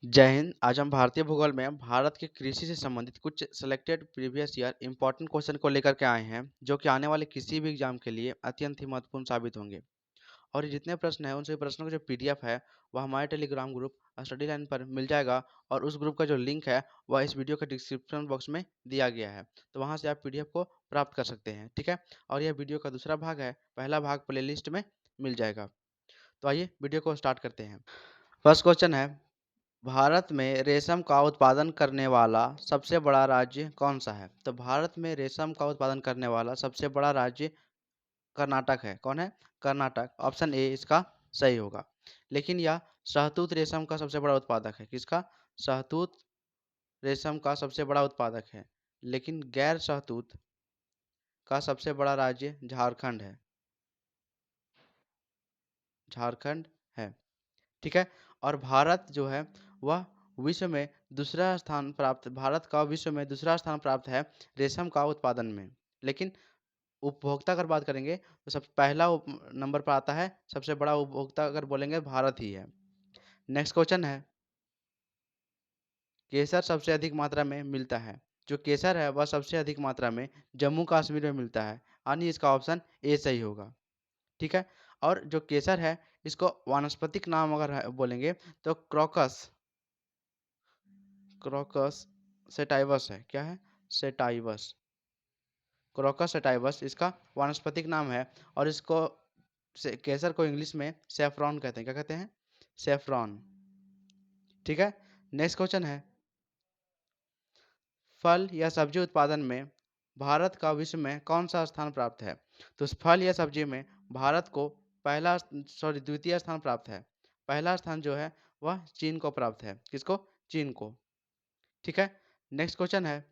जय हिंद। आज हम भारतीय भूगोल में भारत के कृषि से संबंधित कुछ selected previous year important question को लेकर के आए हैं, जो कि आने वाले किसी भी एग्जाम के लिए अत्यंत ही महत्वपूर्ण साबित होंगे। और ये जितने प्रश्न हैं उन सभी प्रश्नों का जो पीडीएफ है वह हमारे टेलीग्राम ग्रुप स्टडी लाइन पर मिल जाएगा। और उस ग्रुप का जो लिंक है वह इस वीडियो के डिस्क्रिप्शन बॉक्स में दिया गया है, तो वहाँ से आप पीडीएफ को प्राप्त कर सकते हैं। ठीक है। और यह वीडियो का दूसरा भाग है, पहला भाग प्ले में मिल जाएगा। तो आइए वीडियो को स्टार्ट करते हैं। फर्स्ट क्वेश्चन है, भारत में रेशम का उत्पादन करने वाला सबसे बड़ा राज्य कौन सा है? तो भारत में रेशम का उत्पादन करने वाला सबसे बड़ा राज्य कर्नाटक है। कौन है? कर्नाटक। ऑप्शन ए इसका सही होगा। लेकिन यह शहतूत रेशम का सबसे बड़ा उत्पादक है। किसका? शहतूत रेशम का सबसे बड़ा उत्पादक है। लेकिन गैर शहतूत का सबसे बड़ा राज्य झारखंड है। झारखंड है। ठीक है। और भारत जो है वह विश्व में दूसरा स्थान प्राप्त भारत का विश्व में दूसरा स्थान प्राप्त है रेशम का उत्पादन में। लेकिन उपभोक्ता अगर बात करेंगे तो सब पहला नंबर पर आता है, सबसे बड़ा उपभोक्ता अगर बोलेंगे भारत ही है। नेक्स्ट क्वेश्चन है, केसर सबसे अधिक मात्रा में मिलता है। जो केसर है वह सबसे अधिक मात्रा में जम्मू कश्मीर में मिलता है, यानी इसका ऑप्शन ए सही होगा। ठीक है। और जो केसर है इसको वानस्पतिक नाम अगर बोलेंगे तो क्रोकस क्रोकस सेटाइवस है। क्या है? सेटाइवस। क्रोकस सेटाइवस इसका वानस्पतिक नाम है। और इसको केसर को इंग्लिश में सेफ्रॉन कहते हैं। क्या कहते हैं? सेफ्रॉन। ठीक है। नेक्स्ट क्वेश्चन है, फल या सब्जी उत्पादन में भारत का विश्व में कौन सा स्थान प्राप्त है? तो इस फल या सब्जी में भारत को द्वितीय स्थान प्राप्त है। पहला स्थान जो है वह चीन को प्राप्त है। किसको? चीन को। ठीक है। नेक्स्ट क्वेश्चन है,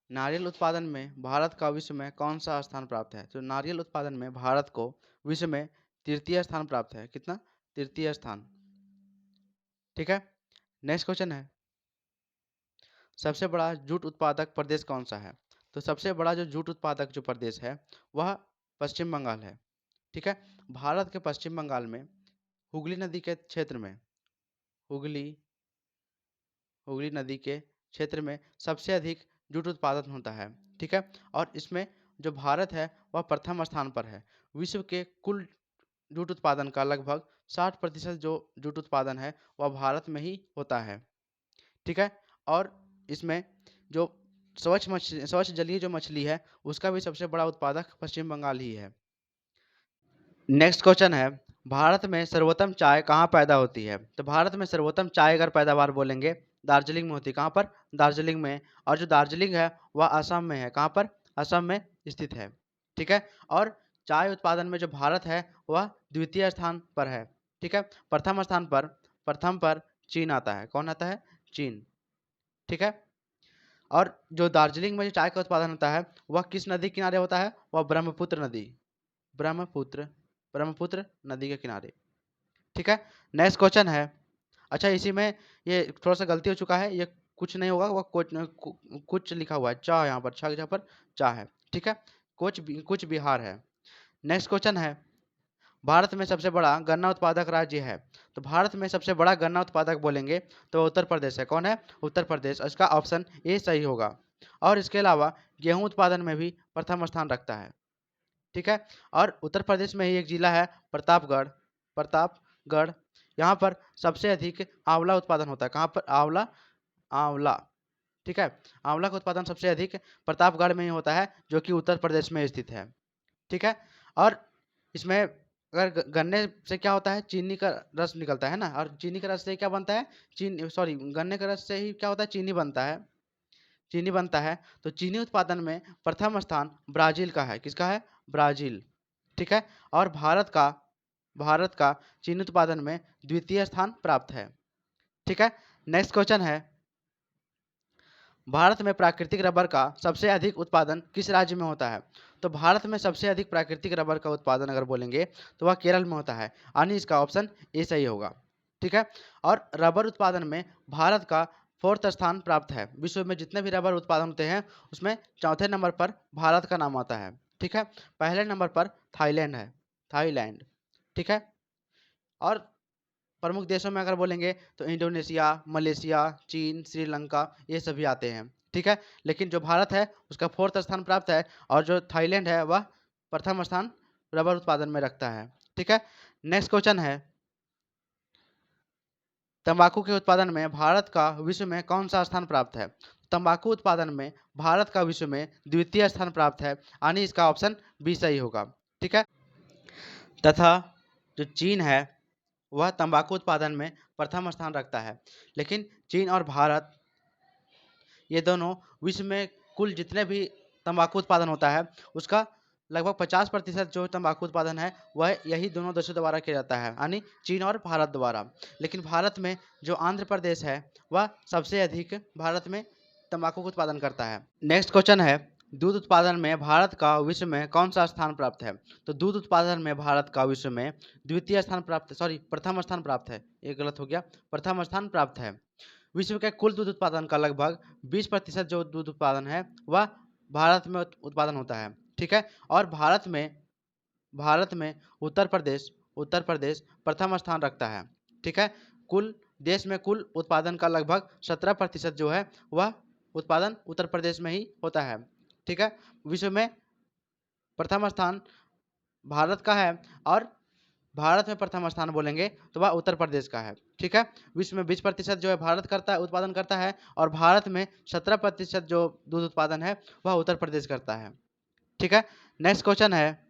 नारियल उत्पादन में भारत का विश्व में कौन सा स्थान प्राप्त है? तो नारियल उत्पादन में भारत को विश्व में तृतीय स्थान प्राप्त है। कितना? तृतीय स्थान। ठीक है। नेक्स्ट क्वेश्चन है, सबसे बड़ा जूट उत्पादक प्रदेश कौन सा है? तो सबसे बड़ा जो जूट उत्पादक जो प्रदेश है वह पश्चिम बंगाल है। ठीक है। भारत के पश्चिम बंगाल में हुगली नदी के क्षेत्र में हुगली हुगली नदी के क्षेत्र में सबसे अधिक जूट उत्पादन होता है। ठीक है। और इसमें जो भारत है वह प्रथम स्थान पर है। विश्व के कुल जूट उत्पादन का लगभग 60% जो जूट उत्पादन है वह भारत में ही होता है। ठीक है। और इसमें जो स्वच्छ जलीय जो मछली है उसका भी सबसे बड़ा उत्पादक पश्चिम बंगाल ही है। नेक्स्ट क्वेश्चन है, भारत में सर्वोत्तम चाय कहाँ पैदा होती है? तो भारत में सर्वोत्तम चाय अगर पैदावार बोलेंगे दार्जिलिंग में होती है। कहाँ पर? दार्जिलिंग में। और जो दार्जिलिंग है वह असम में है। कहाँ पर? असम में स्थित है। ठीक है। और चाय उत्पादन में जो भारत है वह द्वितीय स्थान पर है। ठीक है। प्रथम पर चीन आता है। कौन आता है? चीन। ठीक है। और जो दार्जिलिंग में जो चाय का उत्पादन होता है वह किस नदी किनारे होता है? वह ब्रह्मपुत्र नदी ब्रह्मपुत्र ब्रह्मपुत्र नदी के किनारे। ठीक है। नेक्स्ट क्वेश्चन है, अच्छा इसी में ये थोड़ा सा गलती हो चुका है, ये कुछ नहीं होगा, वो कुछ लिखा हुआ है चा, यहाँ पर छा जहाँ पर चा है। ठीक है। कुछ बिहार है। नेक्स्ट क्वेश्चन है, भारत में सबसे बड़ा गन्ना उत्पादक राज्य है। तो भारत में सबसे बड़ा गन्ना उत्पादक बोलेंगे तो उत्तर प्रदेश है। कौन है? उत्तर प्रदेश। इसका ऑप्शन ए सही होगा। और इसके अलावा गेहूं उत्पादन में भी प्रथम स्थान रखता है। ठीक है। और उत्तर प्रदेश में ही एक जिला है प्रतापगढ़। प्रतापगढ़। यहाँ पर सबसे अधिक आंवला उत्पादन होता है। कहाँ पर? आंवला। आंवला। ठीक है। आंवला का उत्पादन सबसे अधिक प्रतापगढ़ में ही होता है, जो कि उत्तर प्रदेश में स्थित है। ठीक है। और इसमें अगर गन्ने से क्या होता है? चीनी का रस निकलता है ना। और चीनी का रस से क्या बनता है? गन्ने का रस से ही क्या होता है? चीनी बनता है। चीनी बनता है। तो चीनी उत्पादन में प्रथम स्थान ब्राजील का है। किसका है? ब्राजील। ठीक है। और भारत का चीनी उत्पादन में द्वितीय स्थान प्राप्त है। ठीक है। नेक्स्ट क्वेश्चन है, भारत में प्राकृतिक रबर का सबसे अधिक उत्पादन किस राज्य में होता है? तो भारत में सबसे अधिक प्राकृतिक रबर का उत्पादन अगर बोलेंगे तो वह केरल में होता है, यानी इसका ऑप्शन ए सही होगा। ठीक है। और रबर उत्पादन में भारत का फोर्थ स्थान प्राप्त है। विश्व में जितने भी रबर उत्पादन होते हैं उसमें चौथे नंबर पर भारत का नाम आता है। ठीक है। पहले नंबर पर थाईलैंड है। थाईलैंड। ठीक है। और प्रमुख देशों में अगर बोलेंगे तो इंडोनेशिया, मलेशिया, चीन, श्रीलंका ये सभी आते हैं। ठीक है, लेकिन जो भारत है उसका 4th स्थान प्राप्त है और जो थाईलैंड है वह प्रथम स्थान रबर उत्पादन में रखता है। ठीक है, नेक्स्ट क्वेश्चन है तंबाकू के उत्पादन में भारत का विश्व में कौन सा स्थान प्राप्त है? तंबाकू उत्पादन में भारत का विश्व में द्वितीय स्थान प्राप्त है, यानी इसका ऑप्शन बी सही होगा। ठीक है, तथा जो चीन है वह तंबाकू उत्पादन में प्रथम स्थान रखता है। लेकिन चीन और भारत ये दोनों विश्व में कुल जितने भी तंबाकू उत्पादन होता है उसका लगभग 50% जो तंबाकू उत्पादन है वह यही दोनों देशों द्वारा किया जाता है, यानी चीन और भारत द्वारा। लेकिन भारत में जो आंध्र प्रदेश है वह सबसे अधिक भारत में तंबाकू का उत्पादन करता है। नेक्स्ट क्वेश्चन है दूध उत्पादन में भारत का विश्व में कौन सा स्थान प्राप्त है? तो दूध उत्पादन में भारत का विश्व में द्वितीय स्थान प्राप्त, सॉरी प्रथम स्थान प्राप्त है, ये गलत हो गया, प्रथम स्थान प्राप्त है। विश्व के कुल दूध उत्पादन का लगभग 20% जो दूध उत्पादन है वह भारत में उत्पादन होता है। ठीक है, और भारत में उत्तर प्रदेश प्रथम स्थान रखता है। ठीक है, कुल देश में कुल उत्पादन का लगभग 17% जो है वह उत्पादन उत्तर प्रदेश में ही होता है। ठीक है, विश्व में प्रथम स्थान भारत का है और भारत में प्रथम स्थान बोलेंगे तो वह उत्तर प्रदेश का है। ठीक है, विश्व में 20% जो है भारत करता है, उत्पादन करता है, और भारत में 17% जो दूध उत्पादन है वह उत्तर प्रदेश करता है। ठीक है, नेक्स्ट क्वेश्चन है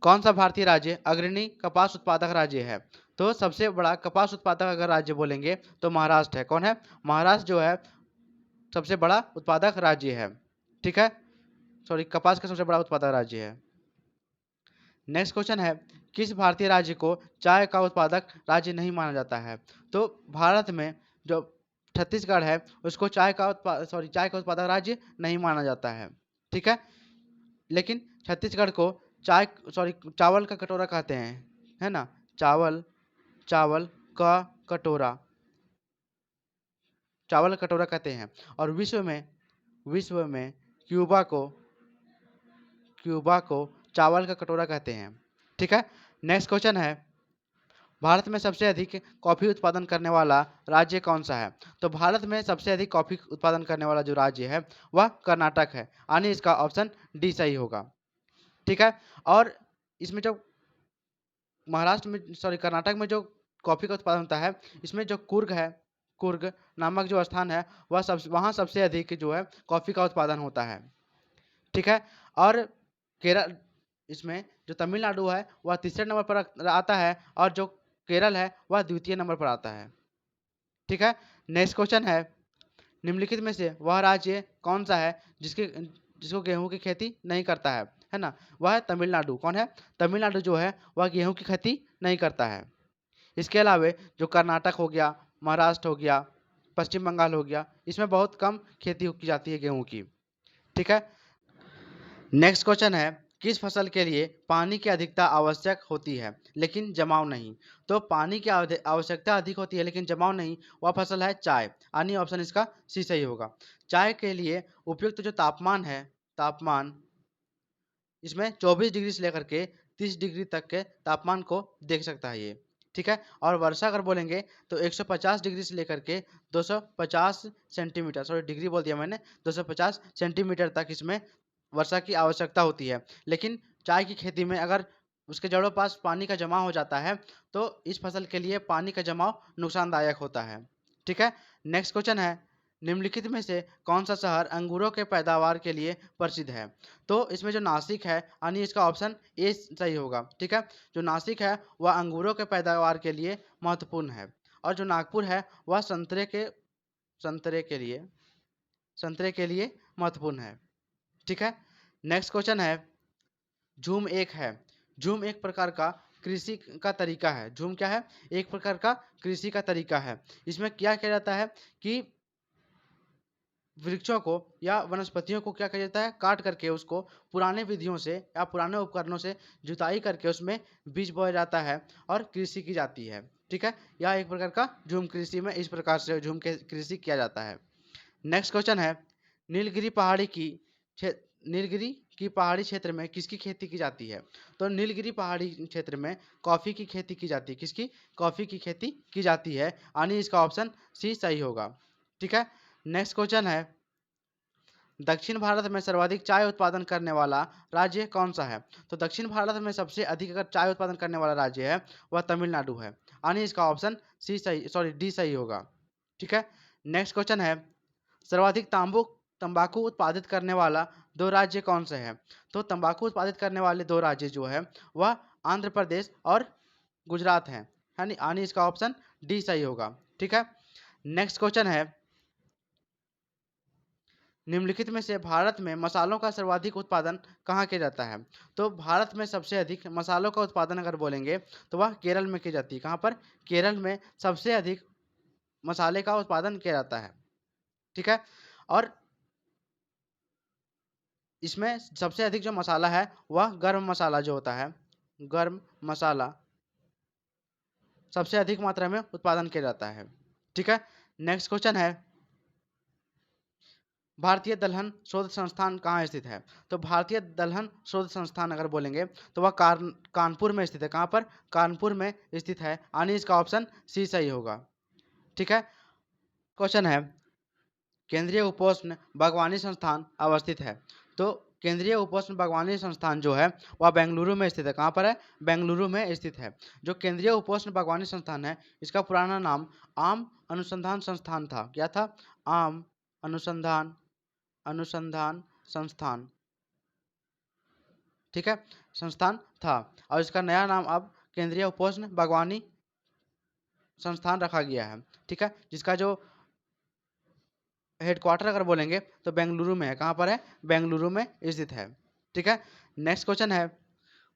कौन सा भारतीय राज्य अग्रणी कपास उत्पादक राज्य है? तो सबसे बड़ा कपास उत्पादक अगर राज्य बोलेंगे तो महाराष्ट्र है। कौन है? महाराष्ट्र जो है सबसे बड़ा उत्पादक राज्य है। ठीक है, सॉरी, कपास का सबसे बड़ा उत्पादक राज्य है। नेक्स्ट क्वेश्चन है किस भारतीय राज्य को चाय का उत्पादक राज्य नहीं माना जाता है? तो भारत में जो छत्तीसगढ़ है उसको चाय का उत्पादक राज्य नहीं माना जाता है। ठीक है, लेकिन छत्तीसगढ़ को चावल का कटोरा कहते हैं, है ना, चावल का कटोरा, चावल का कटोरा कहते हैं। और विश्व में क्यूबा को चावल का कटोरा कहते हैं। ठीक है, नेक्स्ट क्वेश्चन है भारत में सबसे अधिक कॉफी उत्पादन करने वाला राज्य कौन सा है? तो भारत में सबसे अधिक कॉफी उत्पादन करने वाला जो राज्य है वह कर्नाटक है, यानी इसका ऑप्शन डी सही होगा। ठीक है, और इसमें जो कर्नाटक में जो कॉफी का उत्पादन होता है इसमें जो कुर्ग नामक जो स्थान है वहाँ सबसे अधिक जो है कॉफी का उत्पादन होता है। ठीक है, और केरल, इसमें जो तमिलनाडु है वह तीसरे नंबर पर आता है और जो केरल है वह द्वितीय नंबर पर आता है। ठीक है, नेक्स्ट क्वेश्चन है निम्नलिखित में से वह राज्य कौन सा है जिसको गेहूं की खेती नहीं करता है ना? वह है तमिलनाडु। कौन है? तमिलनाडु जो है वह गेहूं की खेती नहीं करता है। इसके अलावा जो कर्नाटक हो गया, महाराष्ट्र हो गया, पश्चिम बंगाल हो गया, इसमें बहुत कम खेती की जाती है गेहूं की। ठीक है, नेक्स्ट क्वेश्चन है किस फसल के लिए पानी की अधिकता आवश्यक होती है लेकिन जमाव नहीं? तो पानी की आवश्यकता अधिक होती है लेकिन जमाव नहीं, वह फसल है चाय, यानी ऑप्शन इसका सी सही होगा। चाय के लिए उपयुक्त जो तापमान इसमें 24 डिग्री से लेकर के 30 डिग्री तक के तापमान को देख सकता है ये। ठीक है, और वर्षा अगर बोलेंगे तो 150 डिग्री से लेकर के 250 सेंटीमीटर, सॉरी डिग्री बोल दिया मैंने, 250 सेंटीमीटर तक इसमें वर्षा की आवश्यकता होती है। लेकिन चाय की खेती में अगर उसके जड़ों पास पानी का जमाव हो जाता है तो इस फसल के लिए पानी का जमाव नुकसानदायक होता है। ठीक है, नेक्स्ट क्वेश्चन है निम्नलिखित में से कौन सा शहर अंगूरों के पैदावार के लिए प्रसिद्ध है? तो इसमें जो नासिक है, यानी इसका ऑप्शन ए सही होगा। ठीक है, जो नासिक है वह अंगूरों के पैदावार के लिए महत्वपूर्ण है, और जो नागपुर है वह संतरे के लिए महत्वपूर्ण है। ठीक है, नेक्स्ट क्वेश्चन है झूम एक प्रकार का कृषि का तरीका है। झूम क्या है? एक प्रकार का कृषि का तरीका है। इसमें क्या किया जाता है कि वृक्षों को या वनस्पतियों को क्या किया जाता है, काट करके उसको पुराने विधियों से या पुराने उपकरणों से जुताई करके उसमें बीज बोया जाता है और कृषि की जाती है। ठीक है, यह एक प्रकार का झूम कृषि में इस प्रकार से झूम के कृषि किया जाता है। नेक्स्ट क्वेश्चन है नीलगिरी नीलगिरी की पहाड़ी क्षेत्र में किसकी खेती की जाती है? तो नीलगिरी पहाड़ी क्षेत्र में कॉफी की खेती की जाती है। किसकी? कॉफी की खेती की जाती है, यानी इसका ऑप्शन सी सही होगा। ठीक है। नेक्स्ट क्वेश्चन है, दक्षिण भारत में सर्वाधिक चाय उत्पादन करने वाला राज्य कौन सा है? तो दक्षिण भारत में सबसे अधिक अगर चाय उत्पादन करने वाला राज्य है वह तमिलनाडु है, यानी इसका ऑप्शन सी सही, सॉरी डी सही होगा। ठीक है। नेक्स्ट क्वेश्चन है, सर्वाधिक तंबाकू उत्पादित करने वाला दो राज्य कौन से हैं? तो तंबाकू उत्पादित करने वाले दो राज्य जो है वह आंध्र प्रदेश और गुजरात हैं, यानी इसका ऑप्शन डी सही होगा। ठीक है। नेक्स्ट क्वेश्चन है, निम्नलिखित में से भारत में मसालों का सर्वाधिक उत्पादन कहाँ किया जाता है? तो भारत में सबसे अधिक मसालों का उत्पादन अगर बोलेंगे तो वह केरल में की जाती है। कहाँ पर? केरल में सबसे अधिक मसाले का उत्पादन किया जाता है। ठीक है। और इसमें सबसे अधिक जो मसाला है वह गर्म मसाला जो होता है, गर्म मसाला सबसे अधिक मात्रा में उत्पादन किया जाता है। ठीक है। नेक्स्ट क्वेश्चन है, भारतीय दलहन शोध संस्थान कहाँ स्थित है? तो भारतीय दलहन शोध संस्थान अगर बोलेंगे तो वह कानपुर में स्थित है। कहाँ पर? कानपुर में स्थित है, यानी इसका ऑप्शन सी सही होगा। ठीक है। क्वेश्चन है, केंद्रीय उपोष्ण बागवानी संस्थान अवस्थित है। तो केंद्रीय उपोष्ण बागवानी संस्थान जो है वह बेंगलुरु में स्थित है। कहाँ पर है? बेंगलुरु में स्थित है। जो केंद्रीय उपोष्ण बागवानी संस्थान है इसका पुराना नाम आम अनुसंधान संस्थान था। क्या था? आम अनुसंधान संस्थान। ठीक है, संस्थान था, और इसका नया नाम अब केंद्रीय उपोष्ण बागवानी संस्थान रखा गया है। ठीक है, जिसका जो हेडक्वार्टर अगर बोलेंगे तो बेंगलुरु में है। कहाँ पर है? बेंगलुरु में स्थित है। ठीक है। नेक्स्ट क्वेश्चन है,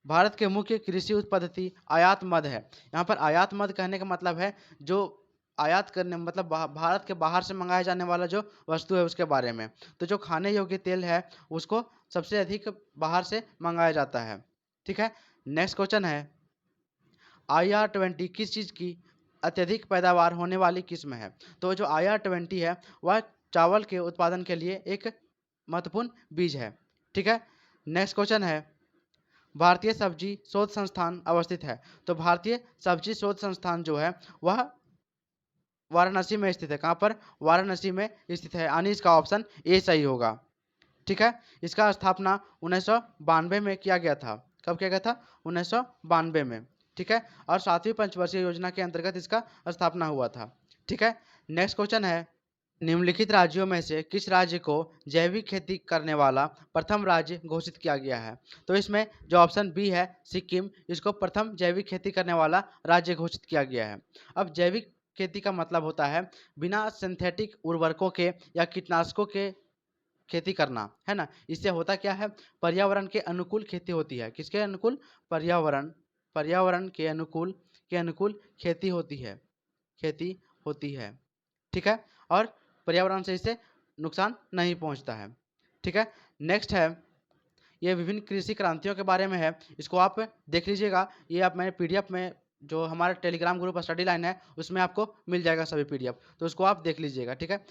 भारत के मुख्य कृषि उत्पत्ति आयात मद है। यहाँ पर आयात मद कहने का मतलब है जो आयात करने मतलब भारत के बाहर से मंगाया जाने वाला जो वस्तु है उसके बारे में। तो जो खाने योग्य तेल है उसको सबसे अधिक बाहर से मंगाया जाता है। ठीक है। नेक्स्ट क्वेश्चन है, IR-20 किस चीज़ की अत्यधिक पैदावार होने वाली किस्म है? तो जो IR-20 है वह चावल के उत्पादन के लिए एक महत्वपूर्ण बीज है। ठीक है। नेक्स्ट क्वेश्चन है, भारतीय सब्जी शोध संस्थान अवस्थित है। तो भारतीय सब्जी शोध संस्थान जो है वह वाराणसी में स्थित है। कहाँ पर? वाराणसी में स्थित है, यानी इसका ऑप्शन ए सही होगा। ठीक है। इसका स्थापना 1992 में किया गया था। कब किया गया था? 1992 में। ठीक है। और 7वीं पंचवर्षीय योजना के अंतर्गत इसका स्थापना हुआ था। ठीक है। नेक्स्ट क्वेश्चन है, निम्नलिखित राज्यों में से किस राज्य को जैविक खेती करने वाला प्रथम राज्य घोषित किया गया है? तो इसमें जो ऑप्शन बी है सिक्किम, इसको प्रथम जैविक खेती करने वाला राज्य घोषित किया गया है। अब जैविक खेती का मतलब होता है बिना सिंथेटिक उर्वरकों के या कीटनाशकों के खेती करना, है ना। इससे होता क्या है, पर्यावरण के अनुकूल खेती होती है। किसके अनुकूल? पर्यावरण के अनुकूल खेती होती है। ठीक है। और पर्यावरण से इससे नुकसान नहीं पहुंचता है। ठीक है। नेक्स्ट है, ये विभिन्न कृषि क्रांतियों के बारे में है, इसको आप देख लीजिएगा। ये आप मैंने PDF में जो हमारा टेलीग्राम ग्रुप स्टडी लाइन है उसमें आपको मिल जाएगा सभी PDF, तो उसको आप देख लीजिएगा। ठीक है।